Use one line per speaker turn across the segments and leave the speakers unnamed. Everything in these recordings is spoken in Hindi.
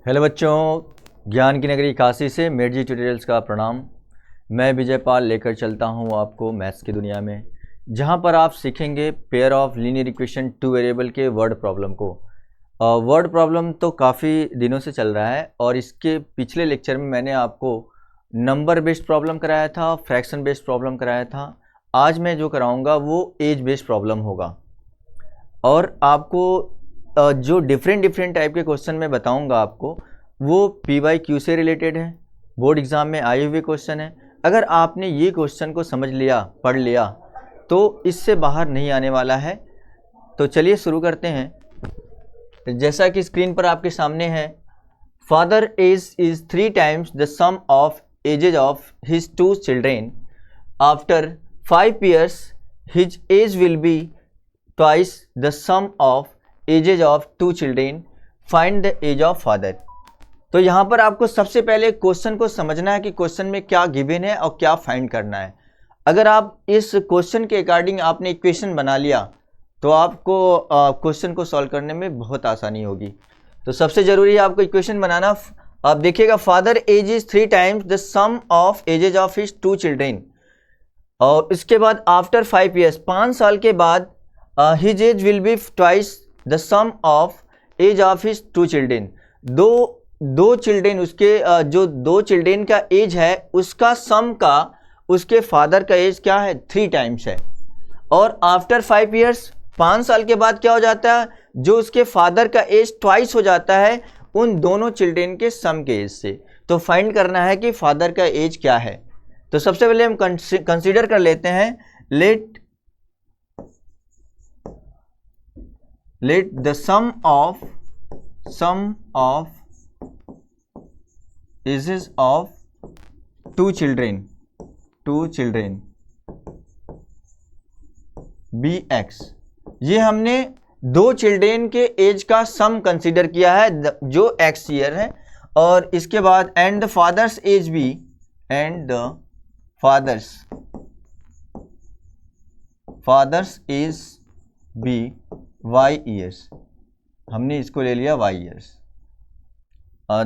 हेलो बच्चों, ज्ञान की नगरी काशी से मेडजी ट्यूटोरियल्स का प्रणाम। मैं विजय पाल लेकर चलता हूं आपको मैथ्स की दुनिया में, जहां पर आप सीखेंगे pair of linear equation two variable के वर्ड प्रॉब्लम को। वर्ड प्रॉब्लम तो काफ़ी दिनों से चल रहा है और इसके पिछले लेक्चर में मैंने आपको नंबर बेस्ड प्रॉब्लम कराया था, फ्रैक्शन बेस्ड प्रॉब्लम कराया था। आज मैं जो कराऊँगा वो एज बेस्ड प्रॉब्लम होगा और आपको जो डिफरेंट टाइप के क्वेश्चन मैं बताऊंगा आपको वो PYQ से रिलेटेड है, बोर्ड एग्जाम में आए हुए क्वेश्चन है। अगर आपने ये क्वेश्चन को समझ लिया, पढ़ लिया, तो इससे बाहर नहीं आने वाला है। तो चलिए शुरू करते हैं। जैसा कि स्क्रीन पर आपके सामने है, father age is 3 times the sum of ages of his 2 children। After 5 years his age will be twice the sum of ages of 2 children। find the age of father। तो यहाँ पर आपको सबसे पहले क्वेश्चन को समझना है कि क्वेश्चन में क्या गिवन है और क्या फाइंड करना है। अगर आप इस क्वेश्चन के अकॉर्डिंग आपने इक्वेशन बना लिया तो आपको क्वेश्चन को सॉल्व करने में बहुत आसानी होगी। तो सबसे ज़रूरी है आपको इक्वेशन बनाना। आप देखिएगा, father age is 3 times the sum of ages of his 2 children। और इसके बाद आफ्टर 5 years 5 साल के बाद his age will be twice the sum of age of his 2 children। दो चिल्ड्रेन, उसके जो 2 children का एज है उसका सम का उसके फादर का एज क्या है, 3 times है। और आफ्टर 5 years 5 साल के बाद क्या हो जाता है, जो उसके फादर का एज ट्वाइस हो जाता है उन दोनों चिल्ड्रेन के सम के एज से। तो फाइंड करना है कि फादर का एज क्या है। तो सबसे पहले हम कंसीडर कर लेते हैं, let the sum of ages of 2 children be x। ये हमने 2 चिल्ड्रेन के एज का सम कंसीडर किया है जो x ईयर है। और इसके बाद एंड द फादर्स एज भी, एंड द फादर्स एज भी y ईयर्स। हमने इसको ले लिया y ईयर्स।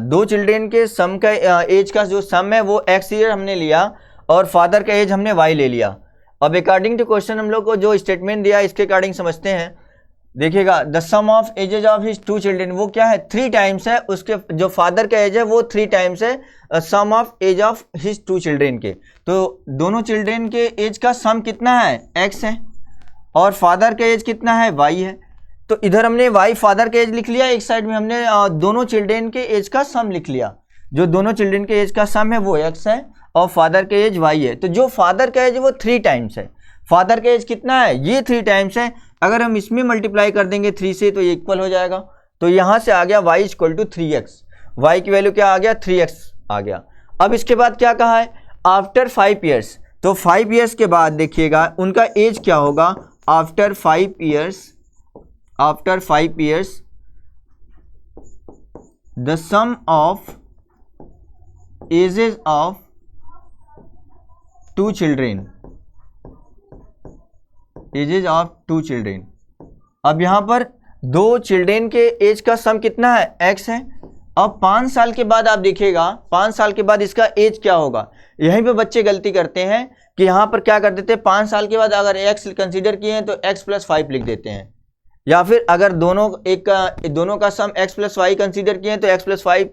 2 चिल्ड्रेन के सम का एज का जो सम है वो x ईयर हमने लिया और फादर का एज हमने y ले लिया। अब अकॉर्डिंग टू क्वेश्चन हम लोग को जो स्टेटमेंट दिया इसके अकॉर्डिंग समझते हैं। देखिएगा, the sum of ages of his 2 children वो क्या है, 3 times है। उसके जो फादर का एज है वो 3 times है sum of age of his 2 children के। तो दोनों चिल्ड्रेन के एज का सम कितना है, x है, और फादर का एज कितना है, y है। तो इधर हमने y फादर का एज लिख लिया, एक साइड में हमने दोनों चिल्ड्रेन के एज का सम लिख लिया। जो दोनों चिल्ड्रेन के एज का सम है वो x है और फादर का एज y है। तो जो फादर का एज है वो 3 times है। फादर का एज कितना है, ये 3 times है। अगर हम इसमें मल्टीप्लाई कर देंगे 3 से तो ये इक्वल हो जाएगा। तो यहाँ से आ गया y equal to 3x। y की वैल्यू क्या आ गया, 3x आ गया। अब इसके बाद क्या कहा है, आफ्टर 5 years। तो 5 years के बाद देखिएगा उनका एज क्या होगा, after 5 years the sum of ages of 2 children। Ages of 2 children। अब यहां पर 2 चिल्ड्रेन के एज का सम कितना है, x है। अब 5 साल के बाद आप देखिएगा, 5 साल के बाद इसका एज क्या होगा। यहीं पे बच्चे गलती करते हैं कि यहां पर क्या कर देते हैं, 5 साल के बाद अगर x कंसीडर किए हैं तो x + 5 लिख देते हैं, या फिर अगर दोनों का सम x + y कंसीडर किए हैं तो x + y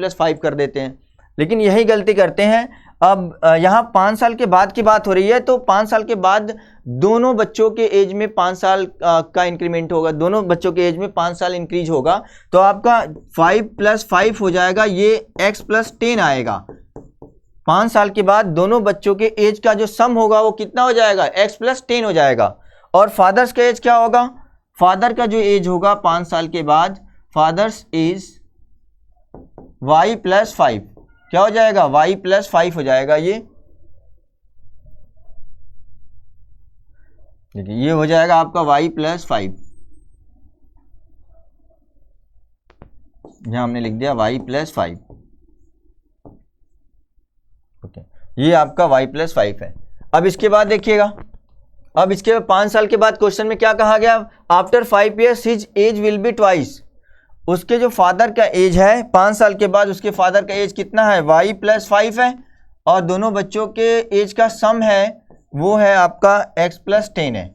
+ 5 कर देते हैं। लेकिन यही गलती करते हैं। अब यहाँ 5 साल के बाद की बात हो रही है, तो 5 साल के बाद दोनों बच्चों के एज में 5 साल का इंक्रीमेंट होगा, दोनों बच्चों के एज में 5 साल इंक्रीज होगा। तो आपका 5 + 5 हो जाएगा, ये x + 10 आएगा। 5 साल के बाद दोनों बच्चों के एज का जो सम होगा वो कितना हो जाएगा, x + 10 हो जाएगा। और फादर्स का एज क्या होगा, फादर का जो एज होगा 5 साल के बाद, फादर्स एज y + 5 क्या हो जाएगा, y + 5 हो जाएगा। ये देखिए, ये हो जाएगा आपका y + 5। यहां हमने लिख दिया y + 5। ओके, ये आपका y + 5 है। अब इसके बाद देखिएगा, अब इसके 5 साल के बाद क्वेश्चन में क्या कहा गया, after 5 years his age will be twice. उसके जो फादर का एज है 5 साल के बाद उसके फादर का एज कितना है, y + 5 है, और दोनों बच्चों के एज का सम है वो है आपका x + 10 है।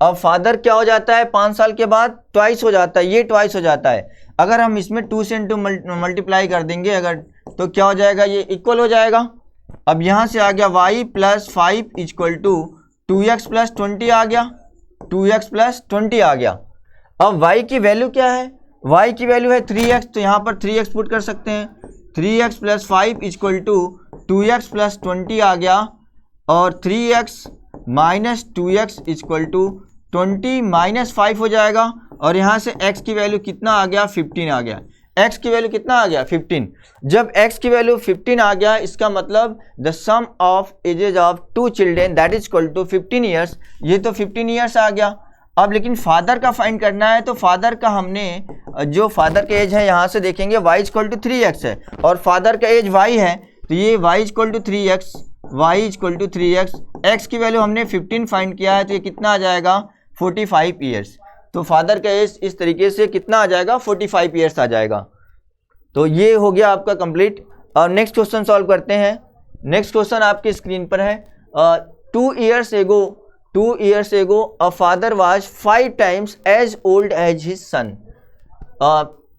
अब फादर क्या हो जाता है 5 साल के बाद, ट्वाइस हो जाता है, ये ट्वाइस हो जाता है। अगर हम इसमें 2 से 2 मल्टीप्लाई कर देंगे अगर, तो क्या हो जाएगा, ये इक्वल हो जाएगा। अब यहाँ से आ गया y + 5 = 2x + 20 आ गया, 2x + 20 आ गया। अब y की वैल्यू क्या है, y की वैल्यू है 3x, तो यहाँ पर 3x पुट कर सकते हैं। 3x + 5 = 2x + 20 आ गया, और 3x - 2x = 20 - 5 हो जाएगा, और यहाँ से x की वैल्यू कितना आ गया, 15 आ गया। x की वैल्यू कितना आ गया, 15। जब x की वैल्यू 15 आ गया, इसका मतलब the sum of ages of 2 children that is equal to 15 years, ये तो 15 ईयर्स आ गया। अब लेकिन फादर का फाइंड करना है, तो फादर का हमने जो फादर का एज है यहाँ से देखेंगे y = 3x है, और फादर का एज y है, तो ये y = 3x, y = 3x, x की वैल्यू हमने 15 फाइंड किया है, तो ये कितना आ जाएगा, 45 ईयर्स। तो फादर का एज इस तरीके से कितना आ जाएगा, 45 ईयर्स आ जाएगा। तो ये हो गया आपका कंप्लीट। और नेक्स्ट क्वेश्चन सॉल्व करते हैं। नेक्स्ट क्वेश्चन आपकी स्क्रीन पर है। 2 years ago a father was 5 times as old as his son।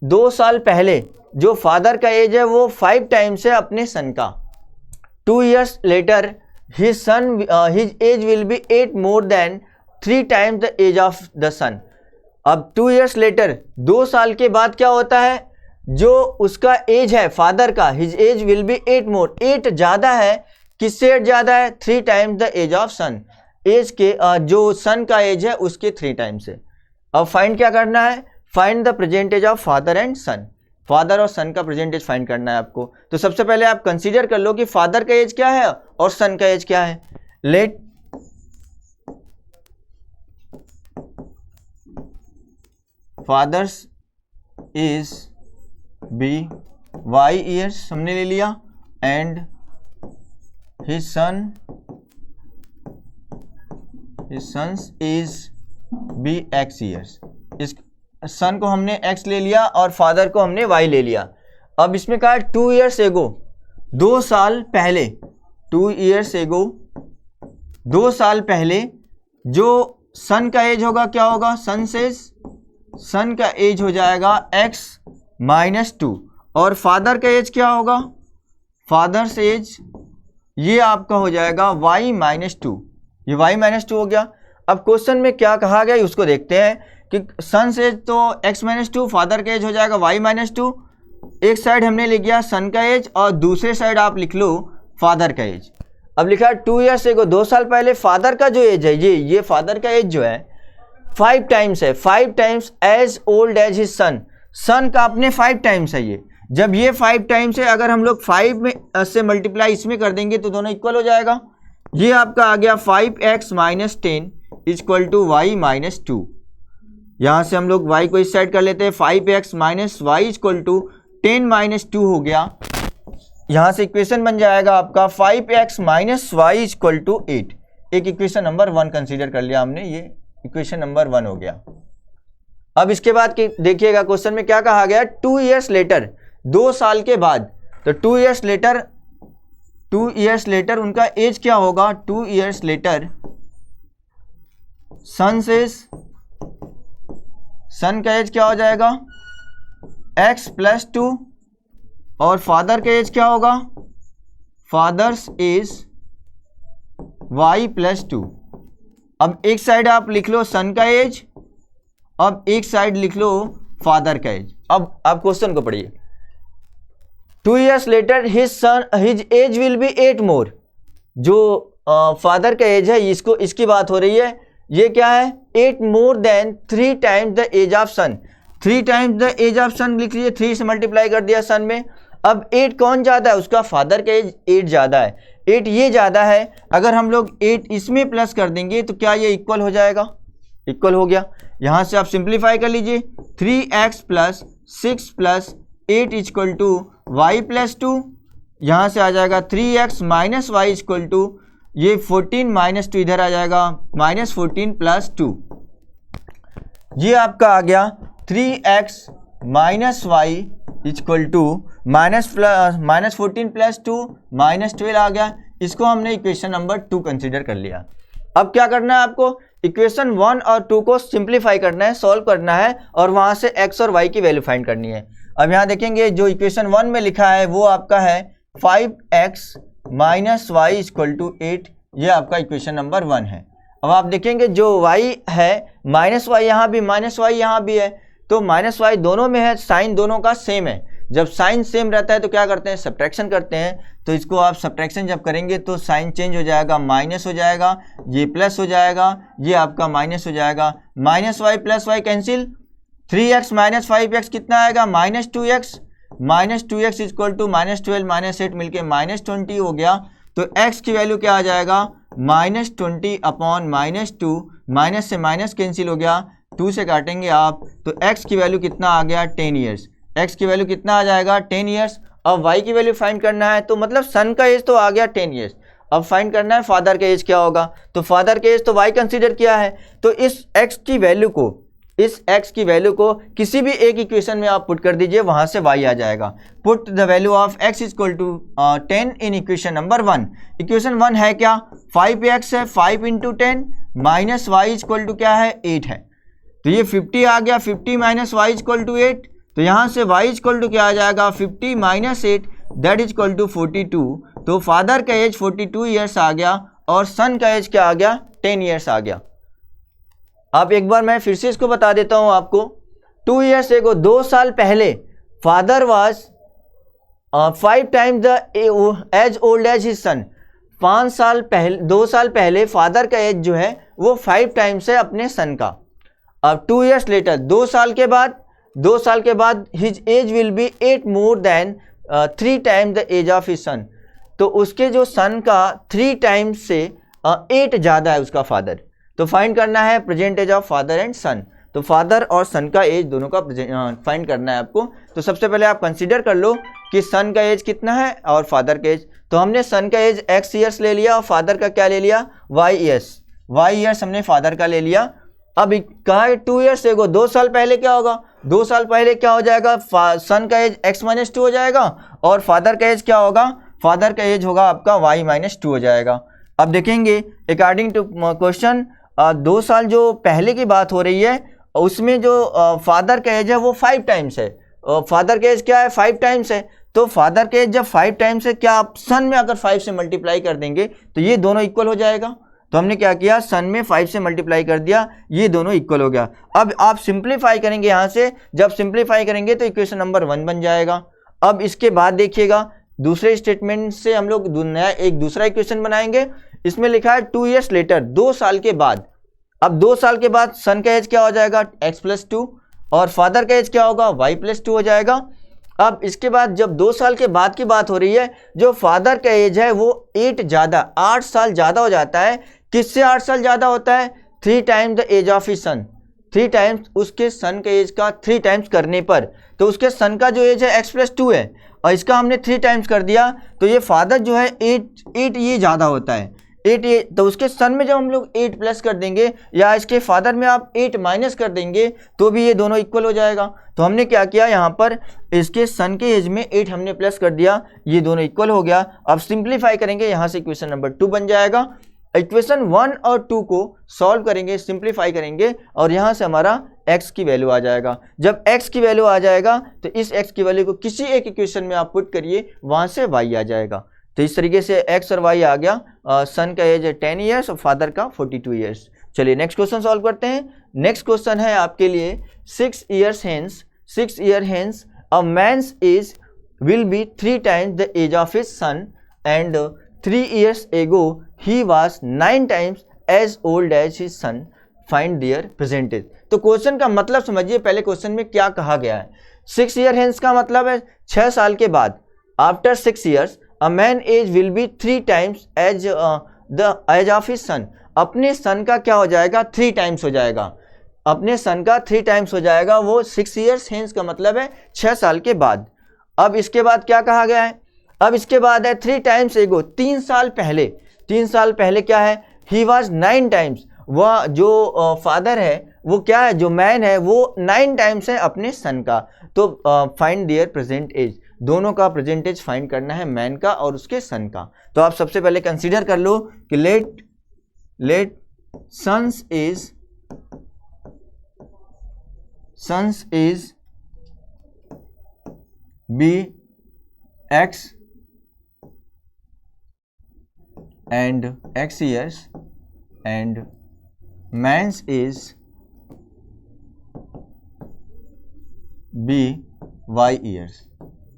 2 साल पहले जो फादर का एज है वो 5 टाइम्स है अपने सन का। 2 years later his age will be 8 more than 3 times the age of the son। अब 2 years later 2 साल के बाद क्या होता है, जो उसका एज है फादर का, his age will be 8 more, 8 ज़्यादा है, किससे 8 ज़्यादा है, 3 times the age of son, age के जो सन का एज है उसके 3 टाइम्स है। अब फाइंड क्या करना है, find the present age of father and son, father और सन का प्रेजेंट एज फाइंड करना है आपको। तो सबसे पहले आप कंसीडर कर लो कि फादर का एज क्या है और सन का एज क्या है। Let father's is be y years हमने ले लिया, and his son's is be x years. इस सन को हमने x ले लिया और फादर को हमने y ले लिया। अब इसमें कहा 2 years ago, 2 साल पहले, 2 years ago 2 साल पहले जो सन का एज होगा क्या होगा, सन का एज हो जाएगा x - 2, और फादर का एज क्या होगा, फादर्स एज ये आपका हो जाएगा y - 2, ये y - 2 हो गया। अब क्वेश्चन में क्या कहा गया उसको देखते हैं कि सन एज तो x - 2, फादर का एज हो जाएगा y - 2। एक साइड हमने लिख गया सन का एज और दूसरे साइड आप लिख लो फादर का एज। अब लिखा 2 years ago 2 साल पहले फादर का जो एज है, ये फादर का एज जो है 5 टाइम्स है, 5 times as old as his son का अपने 5 टाइम्स है ये। जब ये 5 टाइम्स है, अगर हम लोग 5 में से मल्टीप्लाई इसमें कर देंगे तो दोनों इक्वल हो जाएगा। ये आपका आ गया 5x - 10 = y - 2। यहाँ से हम लोग y को इस साइड कर लेते हैं, 5x - y = 10 - 2 हो गया। यहाँ से इक्वेशन बन जाएगा आपका 5x - y = 8। एक इक्वेशन नंबर 1 कंसीडर कर लिया हमने, ये इक्वेशन नंबर 1 हो गया। अब इसके बाद देखिएगा क्वेश्चन में क्या कहा गया, 2 years later 2 साल के बाद, तो 2 years later उनका एज क्या होगा, 2 years later सन का एज क्या हो जाएगा, x + 2, और फादर का एज क्या होगा, फादर्स एज y + 2। अब एक साइड आप लिख लो सन का एज, अब एक साइड लिख लो फादर का एज। अब आप क्वेश्चन को पढ़िए, 2 years later his age will be 8 more। जो फादर का एज है इसकी बात हो रही है, ये क्या है, 8 more than 3 times the age of son। 3 times the age of son लिख लीजिए, 3 से मल्टीप्लाई कर दिया सन में। अब 8 कौन ज़्यादा है, उसका फादर का एज 8 ज़्यादा है, 8 ये ज़्यादा है। अगर हम लोग 8 इसमें प्लस कर देंगे तो क्या ये इक्वल हो जाएगा, इक्वल हो गया। यहाँ से आप सिंप्लीफाई कर लीजिए, 3x + 6 + 8 = y + 2। यहाँ से आ जाएगा 3x - y = ये 14 - 2 इधर आ जाएगा, -14 + 2। ये आपका आ गया 3x minus Y equal to minus 14 plus 2 minus 12 आ गया। इसको हमने इक्वेशन नंबर 2 कंसीडर कर लिया। अब क्या करना है आपको, इक्वेशन 1 और 2 को सिंप्लीफाई करना है, सॉल्व करना है और वहां से x और y की वैल्यू फाइंड करनी है। अब यहाँ देखेंगे जो इक्वेशन 1 में लिखा है वो आपका है 5x minus Y equal to 8, ये आपका इक्वेशन नंबर 1 है। अब आप देखेंगे जो y है माइनस वाई यहाँ भी, माइनस वाई यहाँ भी है, तो माइनस वाई दोनों में है, साइन दोनों का सेम है। जब साइन सेम रहता है तो क्या करते हैं, सब्ट्रैक्शन करते हैं। तो इसको आप सब्ट्रैक्शन जब करेंगे तो साइन चेंज हो जाएगा, माइनस हो जाएगा, ये प्लस हो जाएगा, ये आपका माइनस हो जाएगा। Minus Y plus Y cancel, 3x minus 5x कितना आएगा, minus 2x। Minus 2x equal to minus 12 minus 8 मिलके माइनस 20 हो गया। तो x की वैल्यू क्या आ जाएगा, माइनस 20 अपॉन माइनस 2, माइनस से माइनस कैंसिल हो गया, 2 से काटेंगे आप तो x की वैल्यू कितना आ गया, 10 ईयर्स। x की वैल्यू कितना आ जाएगा, 10 ईयर्स। अब y की वैल्यू फाइंड करना है, तो मतलब सन का एज तो आ गया 10 ईयर्स। अब फाइंड करना है फादर का एज क्या होगा, तो फादर का एज तो y कंसीडर किया है, तो इस x की वैल्यू को किसी भी एक इक्वेशन में आप पुट कर दीजिए, वहां से y आ जाएगा। Put the value of x equal to 10 in equation number 1। Equation 1 है क्या, 5x है, 5 into 10 minus Y equal to क्या है, 8 है। तो ये 50 आ गया, 50 माइनस वाई इक्वल टू 8, तो यहाँ से y इक्वल टू क्या आ जाएगा, 50 माइनस 8 दैट इक्वल टू 42। तो फादर का एज 42 ईयर्स आ गया और सन का एज क्या आ गया, 10 ईयर्स आ गया। अब एक बार मैं फिर से इसको बता देता हूँ आपको। 2 ईयर्स एगो, 2 साल पहले father was 5 times the age old as his son. 2 साल पहले फादर का एज जो है वो 5 टाइम्स है अपने सन का। अब 2 ईयर्स लेटर, 2 साल के बाद his age will be 8 more than 3 times the age of his son. तो उसके जो सन का 3 टाइम्स से 8 ज़्यादा है उसका फादर। तो फाइंड करना है present age of father and son. तो फादर और सन का एज दोनों का फाइंड करना है आपको। तो सबसे पहले आप कंसीडर कर लो कि सन का एज कितना है और फादर का एज। तो हमने सन का एज x ईयर्स ले लिया और फादर का क्या ले लिया, y ईयर्स हमने फादर का ले लिया। अब कहा है 2 ईयर्स एगो, 2 साल पहले क्या होगा, 2 साल पहले क्या हो जाएगा, सन का एज x माइनस 2 हो जाएगा और फादर का एज क्या होगा, फादर का एज होगा आपका y माइनस 2 हो जाएगा। अब देखेंगे अकॉर्डिंग टू क्वेश्चन 2 साल जो पहले की बात हो रही है उसमें जो फादर का एज है वो 5 टाइम्स है। फादर का एज क्या है, 5 टाइम्स है। तो फादर का एज जब 5 टाइम्स है, क्या आप सन में अगर 5 से मल्टीप्लाई कर देंगे तो ये दोनों इक्वल हो जाएगा। तो हमने क्या किया, सन में 5 से मल्टीप्लाई कर दिया, ये दोनों इक्वल हो गया। अब आप सिंप्लीफाई करेंगे यहाँ से, जब सिंप्लीफाई करेंगे तो इक्वेशन नंबर 1 बन जाएगा। अब इसके बाद देखिएगा दूसरे स्टेटमेंट से हम लोग नया एक दूसरा इक्वेशन बनाएंगे। इसमें लिखा है 2 ईयर्स लेटर, 2 साल के बाद। अब 2 साल के बाद सन का एज क्या हो जाएगा, x प्लस 2 और फादर का एज क्या होगा, y प्लस 2 हो जाएगा। अब इसके बाद जब 2 साल के बाद की बात हो रही है, जो फादर का एज है वो 8 साल ज़्यादा हो जाता है। किससे 8 साल ज़्यादा होता है, 3 times the age of his son. 3 times उसके सन के एज का 3 टाइम्स करने पर, तो उसके सन का जो एज है x प्लस 2 है और इसका हमने 3 टाइम्स कर दिया, तो ये फादर जो है 8 ये ज़्यादा होता है, 8 ये। तो उसके सन में जब हम लोग 8 प्लस कर देंगे या इसके फादर में आप 8 माइनस कर देंगे तो भी ये दोनों इक्वल हो जाएगा। तो हमने क्या किया, यहाँ पर इसके सन के एज में 8 हमने प्लस कर दिया, ये दोनों इक्वल हो गया। अब सिंप्लीफाई करेंगे, यहाँ से इक्वेशन नंबर 2 बन जाएगा। इक्वेशन 1 और 2 को सॉल्व करेंगे, सिंप्लीफाई करेंगे और यहाँ से हमारा x की वैल्यू आ जाएगा। जब x की वैल्यू आ जाएगा तो इस x की वैल्यू को किसी एक इक्वेशन में आप पुट करिए, वहाँ से y आ जाएगा। तो इस तरीके से x और y आ गया। सन का एज है 10 ईयर्स और फादर का 42 ईयर्स। चलिए नेक्स्ट क्वेश्चन सॉल्व करते हैं। नेक्स्ट क्वेश्चन है आपके लिए 6 year hence a man's age will be 3 times the age of his son and 3 years ago he was 9 times as old as his son, find their present age। तो क्वेश्चन का मतलब समझिए, पहले क्वेश्चन में क्या कहा गया है। 6 year hence का मतलब है 6 साल के बाद, after 6 years a man age will be 3 times as the age of his son। अपने सन का क्या हो जाएगा, 3 टाइम्स हो जाएगा, अपने सन का 3 टाइम्स हो जाएगा। वो 6 years hence का मतलब है 6 साल के बाद। अब इसके बाद क्या कहा गया है, अब इसके बाद है 3 टाइम्स एगो, 3 साल पहले। 3 साल पहले क्या है, ही वॉज 9 टाइम्स, वह जो फादर है वो क्या है, जो मैन है वो 9 टाइम्स है अपने सन का। तो फाइंड देयर प्रेजेंट एज, दोनों का प्रेजेंट एज फाइंड करना है, मैन का और उसके सन का। तो आप सबसे पहले कंसीडर कर लो कि let son's age be x and x years and man's is b y years।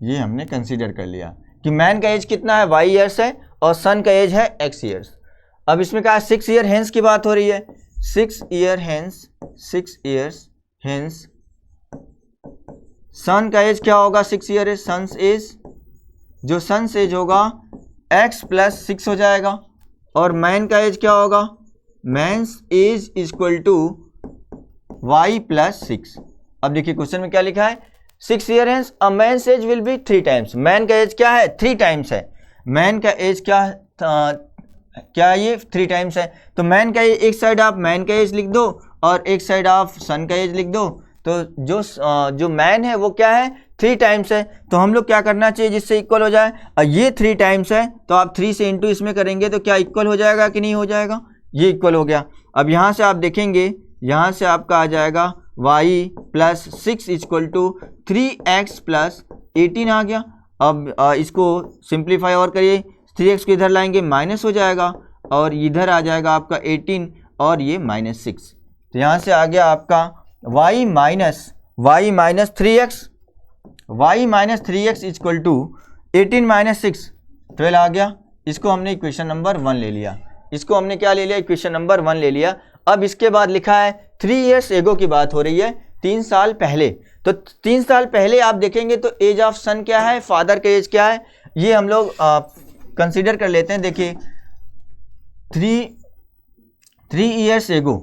ये हमने कंसीडर कर लिया कि मैन का एज कितना है, y ईयर्स है, और सन का एज है x ईयर्स। अब इसमें कहा 6 ईयर हेंस की बात हो रही है, 6 ईयर्स हेंस सन का एज क्या होगा, 6 ईयर है, सन्स एज, जो सन्स एज होगा x प्लस 6 हो जाएगा, और मैन का एज क्या होगा, man's age equal to y plus 6। अब देखिए क्वेश्चन में क्या लिखा है, 6 year hence a man's age will be 3 times. Man का एज क्या है, 3 टाइम्स है। मैन का एज क्या ये 3 टाइम्स है। तो मैन का एज, एक साइड आप मैन का एज लिख दो और एक साइड आप सन का एज लिख दो। तो जो मैन है वो क्या है, 3 टाइम्स है। तो हम लोग क्या करना चाहिए जिससे इक्वल हो जाए, और ये 3 टाइम्स है तो आप 3 से इंटू इसमें करेंगे तो क्या इक्वल हो जाएगा कि नहीं हो जाएगा, ये इक्वल हो गया। अब यहाँ से आप देखेंगे, यहाँ से आपका आ जाएगा y plus 6 equal to 3x plus 18 आ गया। अब इसको सिंप्लीफाई और करिए, 3x को इधर लाएंगे माइनस हो जाएगा, और इधर आ जाएगा आपका 18 और ये -6। तो यहाँ से आ गया आपका y minus 3x equal to 18 minus 6 12 आ गया। इसको हमने इक्वेशन नंबर 1 ले लिया, इसको हमने क्या ले लिया, इक्वेशन नंबर 1 ले लिया। अब इसके बाद लिखा है 3 इयर्स एगो की बात हो रही है, 3 साल पहले। तो 3 साल पहले आप देखेंगे तो एज ऑफ सन क्या है, फादर का एज क्या है, ये हम लोग कंसीडर कर लेते हैं। देखिए 3 इयर्स एगो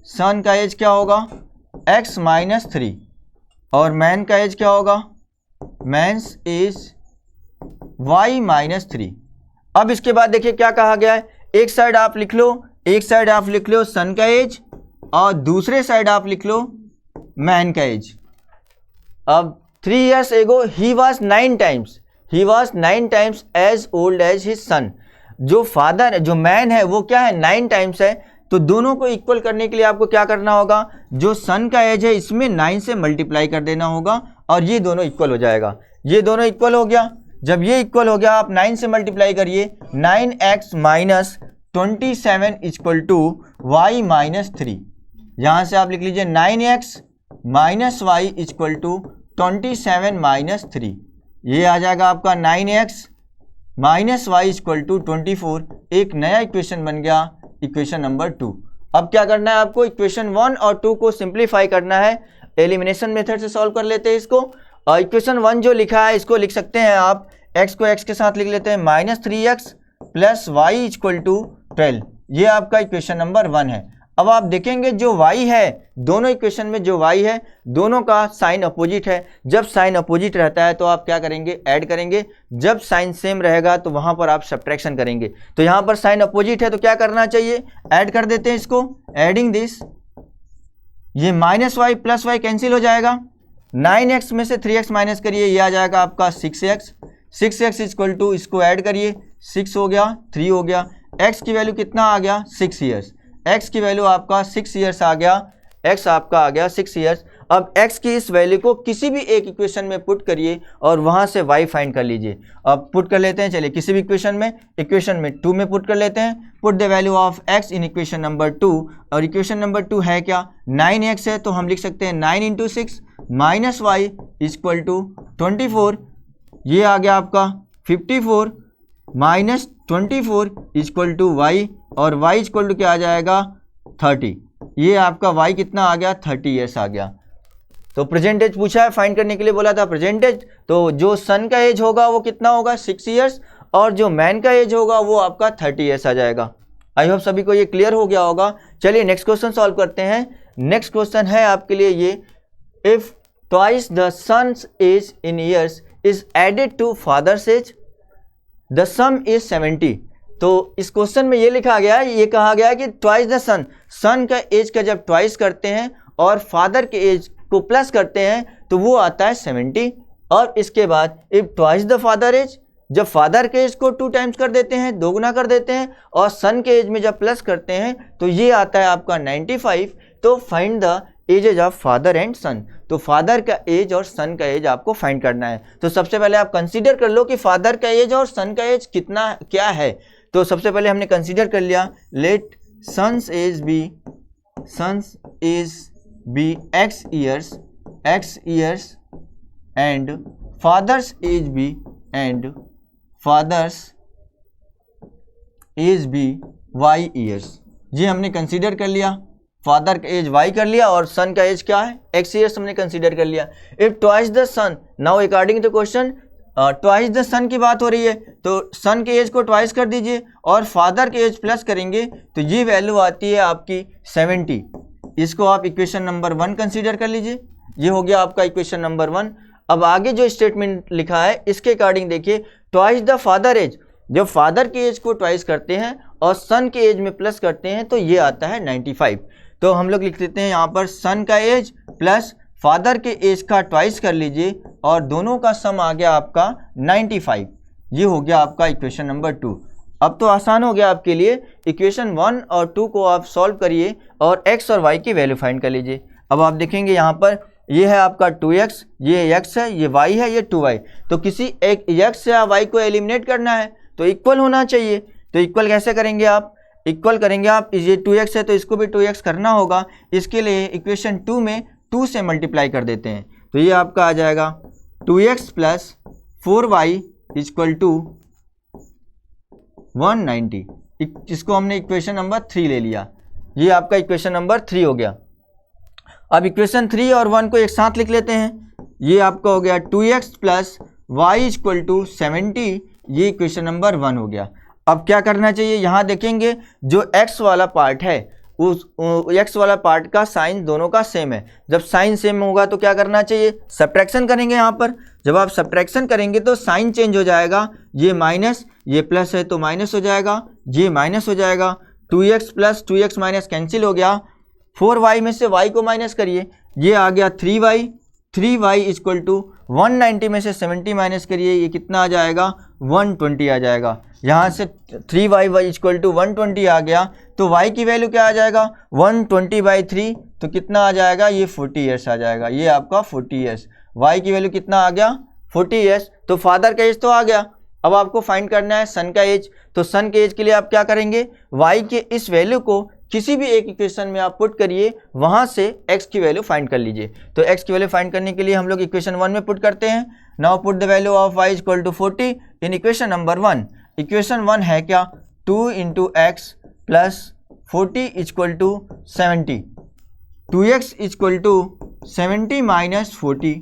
सन का एज क्या होगा, x माइनस 3, और मैन का एज क्या होगा, मैंस एज y माइनस 3। अब इसके बाद देखिए क्या कहा गया है, एक साइड आप लिख लो सन का एज, और दूसरे साइड आप लिख लो मैन का एज। अब 3 years ago he was 9 times as old as his son. जो फादर है, जो मैन है वो क्या है, 9 टाइम्स है। तो दोनों को इक्वल करने के लिए आपको क्या करना होगा, जो सन का एज है इसमें 9 से मल्टीप्लाई कर देना होगा, और ये दोनों इक्वल हो जाएगा। ये दोनों इक्वल हो गया। जब ये इक्वल हो गया आप 9 से मल्टीप्लाई करिए, 9x minus 27 equal to y minus 3। यहाँ से आप लिख लीजिए 9x minus y equal to 27 minus 3। ये आ जाएगा आपका 9x minus y equal to 24। एक नया इक्वेशन बन गया, इक्वेशन नंबर 2। अब क्या करना है आपको, इक्वेशन 1 और 2 को सिंप्लीफाई करना है। एलिमिनेशन मेथड से सॉल्व कर लेते हैं इसको। और इक्वेशन 1 जो लिखा है इसको लिख सकते हैं आप, x को x के साथ लिख लेते हैं, minus 3x plus y equal to 12। ये आपका इक्वेशन नंबर 1 है। अब आप देखेंगे जो y है, दोनों इक्वेशन में जो y है दोनों का साइन अपोजिट है। जब साइन अपोजिट रहता है तो आप क्या करेंगे, ऐड करेंगे। जब साइन सेम रहेगा तो वहां पर आप सब्ट्रैक्शन करेंगे। तो यहां पर साइन अपोजिट है तो क्या करना चाहिए, ऐड कर देते हैं इसको। एडिंग दिस, ये minus y plus y cancel हो जाएगा। 9x में से 3x माइनस करिए, ये आ जाएगा आपका 6x इक्वल टू, इसको ऐड करिए, 6 हो गया, 3 हो गया। x की वैल्यू कितना आ गया, 6 ईयर्स। x की वैल्यू आपका 6 ईयर्स आ गया, x आपका आ गया 6 ईयर्स। अब x की इस वैल्यू को किसी भी एक इक्वेशन में पुट करिए और वहां से y फाइंड कर लीजिए। अब पुट कर लेते हैं, चलिए किसी भी इक्वेशन में 2 में पुट कर लेते हैं। Put the value of x in equation number 2, और इक्वेशन नंबर 2 है क्या, 9x है, तो हम लिख सकते हैं 9 into 6 minus y equal to 24। ये आ गया आपका 54 माइनस 24 इक्वल टू y, और y इक्वल टू क्या आ जाएगा 30। ये आपका y कितना आ गया, 30 ईयर्स आ गया। तो प्रेजेंटेज पूछा है, फाइंड करने के लिए बोला था प्रेजेंटेज। तो जो सन का एज होगा वो कितना होगा, 6 ईयर्स, और जो मैन का एज होगा वो आपका 30 ईयर्स आ जाएगा। आई होप सभी को ये क्लियर हो गया होगा। चलिए नेक्स्ट क्वेश्चन सॉल्व करते हैं। नेक्स्ट क्वेश्चन है आपके लिए ये, if twice the son's age in years is added to father's age, the sum is 70। तो इस क्वेश्चन में ये लिखा गया है, ये कहा गया है कि ट्वाइस द सन, सन का एज का जब ट्वाइस करते हैं और फादर के एज को प्लस करते हैं तो वो आता है 70। और इसके बाद if twice the father age, जब फादर के एज को 2 टाइम्स कर देते हैं, 2 गुना कर देते हैं, और सन के एज में जब प्लस करते हैं तो ये आता है आपका 95। तो find the ages of father and son, तो फादर का एज और सन का एज आपको फाइंड करना है। तो सबसे पहले आप कंसीडर कर लो कि फादर का एज और सन का एज कितना क्या है। तो सबसे पहले हमने कंसीडर कर लिया, let son's age be x years and father's age be y years। ये हमने कंसीडर कर लिया, फादर का एज y कर लिया और सन का एज क्या है x years हमने कंसीडर कर लिया। If twice the son, now according to question twice the son की बात हो रही है तो सन के एज को ट्वाइस कर दीजिए और फादर के एज प्लस करेंगे तो ये वैल्यू आती है आपकी 70। इसको आप इक्वेशन नंबर 1 कंसीडर कर लीजिए, ये हो गया आपका इक्वेशन नंबर 1। अब आगे जो स्टेटमेंट लिखा है इसके अकॉर्डिंग देखिए, ट्वाइस द फादर एज, जब फादर के एज को ट्वाइस करते हैं और सन के एज में प्लस करते हैं तो ये आता है 95। तो हम लोग लिख देते हैं यहाँ पर सन का एज प्लस फादर के एज का ट्वाइस कर लीजिए और दोनों का सम आ गया आपका 95। ये हो गया आपका इक्वेशन नंबर 2। अब तो आसान हो गया आपके लिए, इक्वेशन 1 और 2 को आप सॉल्व करिए और x और y की वैल्यू फाइंड कर लीजिए। अब आप देखेंगे यहाँ पर ये है आपका 2x, ये x है, ये y है, ये 2y। तो किसी एक x या y को एलिमिनेट करना है तो इक्वल होना चाहिए। तो इक्वल कैसे करेंगे आप, इक्वल करेंगे आप, ये 2x है तो इसको भी 2x करना होगा। इसके लिए इक्वेशन 2 में 2 से मल्टीप्लाई कर देते हैं तो ये आपका आ जाएगा 2x plus 4y equal to 190। इसको हमने इक्वेशन नंबर 3 ले लिया, ये आपका इक्वेशन नंबर 3 हो गया। अब इक्वेशन 3 और 1 को एक साथ लिख लेते हैं, ये आपका हो गया 2x plus y equal to 70, ये इक्वेशन नंबर 1 हो गया। अब क्या करना चाहिए, यहाँ देखेंगे जो x वाला पार्ट है उस x वाला पार्ट का साइन दोनों का सेम है। जब साइन सेम होगा तो क्या करना चाहिए, सब्ट्रैक्शन करेंगे। यहाँ पर जब आप सब्ट्रैक्शन करेंगे तो साइन चेंज हो जाएगा, ये माइनस, ये प्लस है तो माइनस हो जाएगा, ये माइनस हो जाएगा, 2x plus 2x minus cancel हो गया, 4y में से y को माइनस करिए, ये आ गया 3y इक्वल टू 190 में से 70 माइनस करिए, ये कितना आ जाएगा 120 आ जाएगा। यहाँ से 3y इक्वल टू 120 आ गया तो y की वैल्यू क्या आ जाएगा 120/3 तो कितना आ जाएगा, ये 40 ईयर्स आ जाएगा, ये आपका 40 ईयर्स। y की वैल्यू कितना आ गया 40 ईयर्स। तो फादर का एज तो आ गया, अब आपको फाइंड करना है सन का एज। तो सन के एज के लिए आप क्या करेंगे, y के इस वैल्यू को किसी भी एक इक्वेशन में आप पुट करिए, वहां से x की वैल्यू फाइंड कर लीजिए। तो x की वैल्यू फाइंड करने के लिए हम लोग इक्वेशन 1 में पुट करते हैं। Now put the value of y equal to 40 in equation number 1। Equation 1 है क्या, 2 into x plus 40 equal to 70, 2x equal to 70 minus 40,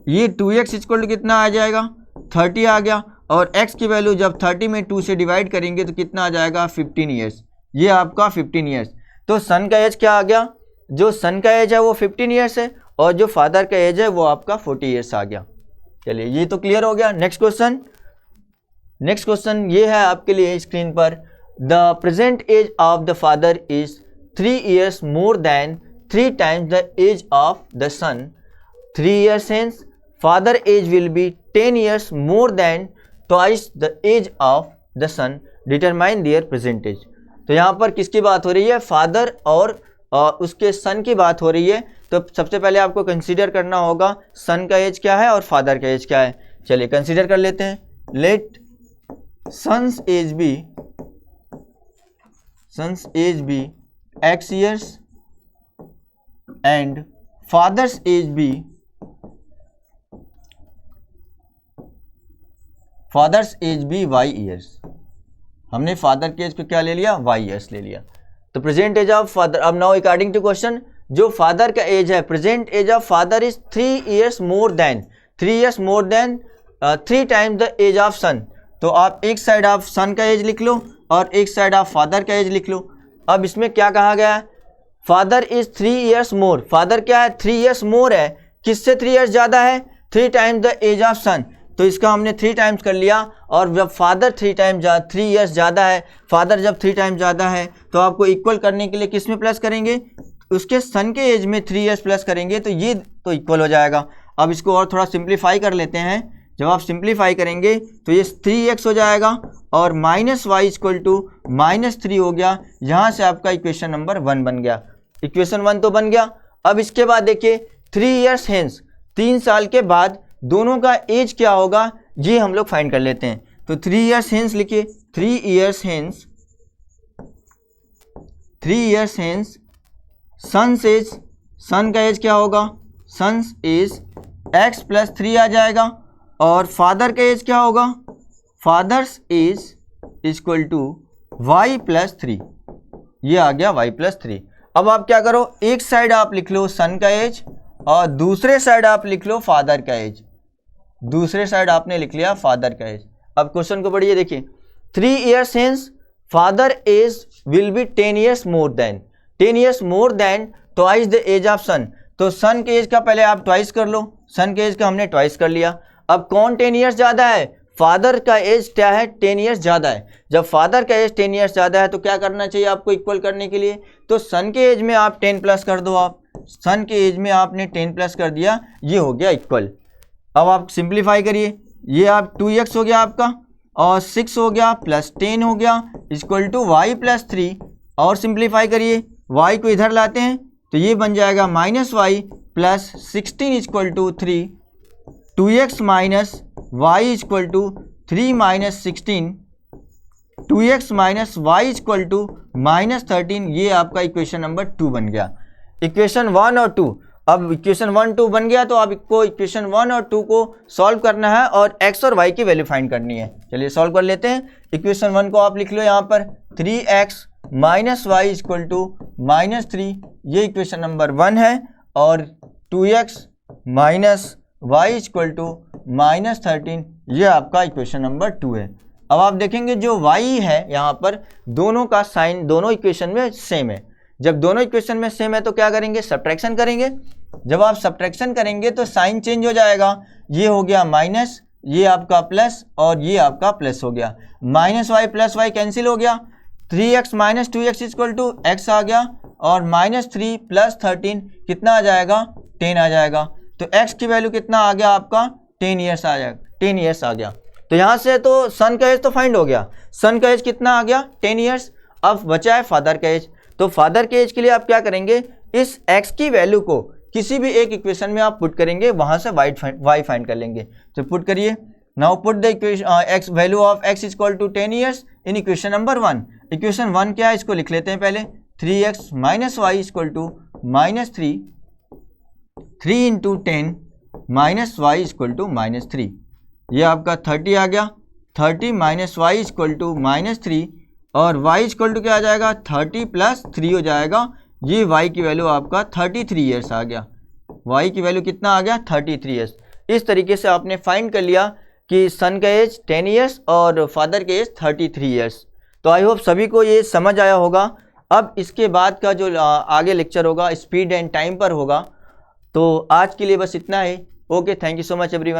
ये 2x इक्वल टू कितना आ जाएगा 30 आ गया, और x की वैल्यू जब 30 में 2 से डिवाइड करेंगे तो कितना आ जाएगा 15 ईयर्स, ये आपका 15 ईयर्स। तो सन का एज क्या आ गया, जो सन का एज है वो 15 ईयर्स है और जो फादर का एज है वो आपका 40 ईयर्स आ गया। चलिए ये तो क्लियर हो गया। नेक्स्ट क्वेश्चन ये है आपके लिए स्क्रीन पर, the present age of the father is 3 years more than 3 times the age of the son. 3 years hence father age will be 10 years more than twice the age of the son, determine their present age। तो यहाँ पर किसकी बात हो रही है, फादर और उसके सन की बात हो रही है। तो सबसे पहले आपको कंसीडर करना होगा सन का एज क्या है और फादर का एज क्या है। चलिए कंसीडर कर लेते हैं, let son's age be x years and father's age be y years। हमने फादर के एज को क्या ले लिया, y years ले लिया। तो प्रेजेंट एज ऑफ फादर, अब नाउ अकॉर्डिंग टू क्वेश्चन, जो फादर का एज है, present age of father is 3 years more than 3 times the age of son. तो आप एक साइड ऑफ सन का एज लिख लो और एक साइड ऑफ फादर का एज लिख लो। अब इसमें क्या कहा गया है, father is 3 years more, father क्या है 3 years मोर है, किससे 3 years ज़्यादा है, 3 times the age of son. तो इसका हमने 3 टाइम्स कर लिया। और जब फादर 3 ईयर्स ज़्यादा है, फादर जब 3 टाइम्स ज़्यादा है तो आपको इक्वल करने के लिए किस में प्लस करेंगे, उसके सन के एज में 3 ईयर्स प्लस करेंगे, तो ये तो इक्वल हो जाएगा। अब इसको और थोड़ा सिंप्लीफाई कर लेते हैं। जब आप सिंप्लीफाई करेंगे तो ये 3x हो जाएगा और -y इक्वल टू -3 हो गया। यहाँ से आपका इक्वेशन नंबर 1 बन गया। इक्वेशन 1 तो बन गया। अब इसके बाद देखिए 3 ईयर्स हेंस, 3 साल के बाद दोनों का एज क्या होगा ये हम लोग फाइंड कर लेते हैं। तो 3 ईयर्स हेंस लिखिए, 3 years hence son's age, son का एज क्या होगा, सन्स एज x प्लस 3 आ जाएगा। और फादर का एज क्या होगा, father's age equal to y plus 3, ये आ गया y प्लस 3। अब आप क्या करो, एक साइड आप लिख लो सन का एज और दूसरे साइड आप लिख लो फादर का एज। दूसरे साइड आपने लिख लिया फादर का एज। अब क्वेश्चन को पढ़िए, देखिए 3 years hence father age will be 10 years more than, 10 years more than twice the age of son. तो सन के एज का पहले आप ट्वाइस कर लो, सन के एज का हमने ट्वाइस कर लिया। अब कौन 10 ईयर्स ज़्यादा है, फादर का एज क्या है, 10 ईयर्स ज़्यादा है। जब फादर का एज 10 ईयर्स ज़्यादा है तो क्या करना चाहिए आपको इक्वल करने के लिए, तो सन के एज में आप 10 प्लस कर दो। आप सन के एज में आपने 10 प्लस कर दिया, ये हो गया इक्वल। अब आप सिंप्लीफाई करिए, ये आप 2x हो गया आपका और 6 हो गया प्लस 10 हो गया इक्वल टू y प्लस 3। और सिंप्लीफाई करिए, y को इधर लाते हैं तो ये बन जाएगा -y plus 16 equal to 3, 2x minus Y equal to 3 minus 16, 2x minus Y equal to -13। ये आपका इक्वेशन नंबर 2 बन गया। इक्वेशन 1 और 2, अब इक्वेशन 1 2 बन गया तो आपको इक्वेशन 1 और 2 को सॉल्व करना है और x और y की वैल्यू फाइंड करनी है। चलिए सॉल्व कर लेते हैं। इक्वेशन 1 को आप लिख लो यहाँ पर 3x minus Y equal to -3, ये इक्वेशन नंबर 1 है। और 2x minus Y equal to -13, ये आपका इक्वेशन नंबर 2 है। अब आप देखेंगे जो y है यहाँ पर दोनों का साइन दोनों इक्वेशन में सेम है। जब दोनों इक्वेशन में सेम है तो क्या करेंगे, सब्ट्रैक्शन करेंगे। जब आप सब्ट्रैक्शन करेंगे तो साइन चेंज हो जाएगा, ये हो गया माइनस, ये आपका प्लस और ये आपका प्लस हो गया। -y प्लस y कैंसिल हो गया, 3x minus 2x equal to x आ गया और -3 प्लस 13 कितना आ जाएगा, 10 आ जाएगा। तो x की वैल्यू कितना आ गया आपका, 10 ईयर्स आ जाएगा, 10 ईयर्स आ गया। तो यहाँ से तो सन का एज तो फाइंड हो गया, सन का एज कितना आ गया, 10 ईयर्स। अब बचा है फादर का एज, तो फादर के एज के लिए आप क्या करेंगे, इस x की वैल्यू को किसी भी एक इक्वेशन में आप पुट करेंगे, वहाँ से y फाइंड कर लेंगे। तो पुट करिए, now put the equation value of x equal to 10 years in equation number 1। Equation 1 क्या है, इसको लिख लेते हैं पहले, 3x minus Y equal to -3, 3 into 10 minus Y equal to -3, ये आपका 30 आ गया। 30 माइनस वाई इक्वल टू -3 और y इक्वल टू क्या आ जाएगा, 30 प्लस 3 हो जाएगा। ये y की वैल्यू आपका 33 ईयर्स आ गया। y की वैल्यू कितना आ गया, 33 ईयर्स। इस तरीके से आपने फाइंड कर लिया कि सन का एज 10 ईयर्स और फादर के एज 33 ईयर्स। तो आई होप सभी को ये समझ आया होगा। अब इसके बाद का जो आगे लेक्चर होगा स्पीड एंड टाइम पर होगा। तो आज के लिए बस इतना ही। Okay, thank you so much everyone.